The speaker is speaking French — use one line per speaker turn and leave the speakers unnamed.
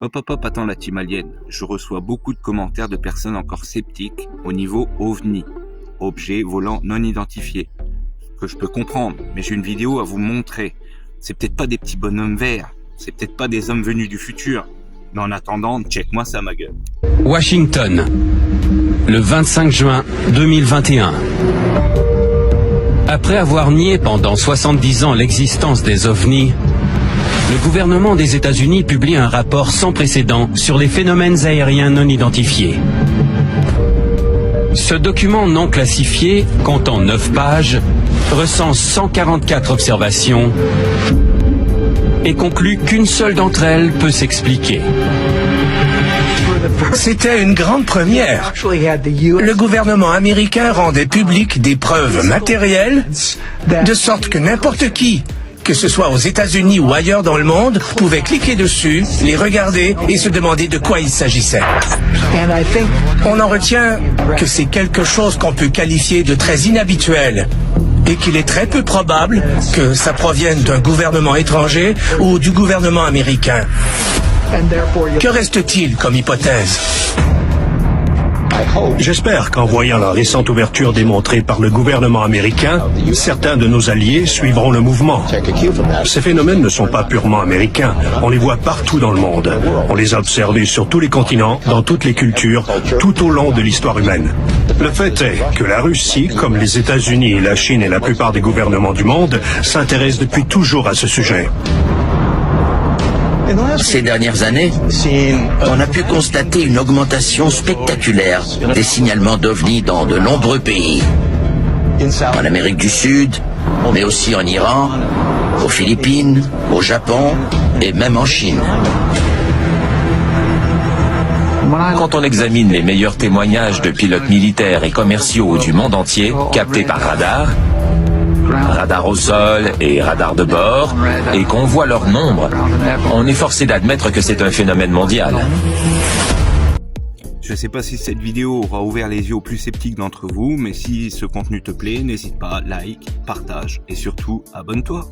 Attends la team alien. Je reçois beaucoup de commentaires de personnes encore sceptiques au niveau OVNI, objet volant non identifié. Que je peux comprendre, mais j'ai une vidéo à vous montrer. C'est peut-être pas des petits bonhommes verts, c'est peut-être pas des hommes venus du futur. Mais en attendant, check-moi ça ma gueule.
Washington, le 25 juin 2021. Après avoir nié pendant 70 ans l'existence des ovnis, le gouvernement des États-Unis publie un rapport sans précédent sur les phénomènes aériens non identifiés. Ce document non classifié, comptant 9 pages, recense 144 observations et conclut qu'une seule d'entre elles peut s'expliquer.
C'était une grande première. Le gouvernement américain rendait publiques des preuves matérielles, de sorte que n'importe qui, que ce soit aux États-Unis ou ailleurs dans le monde, pouvait cliquer dessus, les regarder et se demander de quoi il s'agissait. On en retient que c'est quelque chose qu'on peut qualifier de très inhabituel et qu'il est très peu probable que ça provienne d'un gouvernement étranger ou du gouvernement américain. Que reste-t-il comme hypothèse?
J'espère qu'en voyant la récente ouverture démontrée par le gouvernement américain, certains de nos alliés suivront le mouvement. Ces phénomènes ne sont pas purement américains. On les voit partout dans le monde. On les a observés sur tous les continents, dans toutes les cultures, tout au long de l'histoire humaine. Le fait est que la Russie, comme les États-Unis, la Chine et la plupart des gouvernements du monde, s'intéressent depuis toujours à ce sujet.
Ces dernières années, on a pu constater une augmentation spectaculaire des signalements d'OVNI dans de nombreux pays. En Amérique du Sud, mais aussi en Iran, aux Philippines, au Japon et même en Chine.
Quand on examine les meilleurs témoignages de pilotes militaires et commerciaux du monde entier, captés par radar au sol et radar de bord, et qu'on voit leur nombre, on est forcé d'admettre que c'est un phénomène mondial.
Je sais pas si cette vidéo aura ouvert les yeux aux plus sceptiques d'entre vous, mais si ce contenu te plaît, n'hésite pas, like, partage et surtout abonne-toi.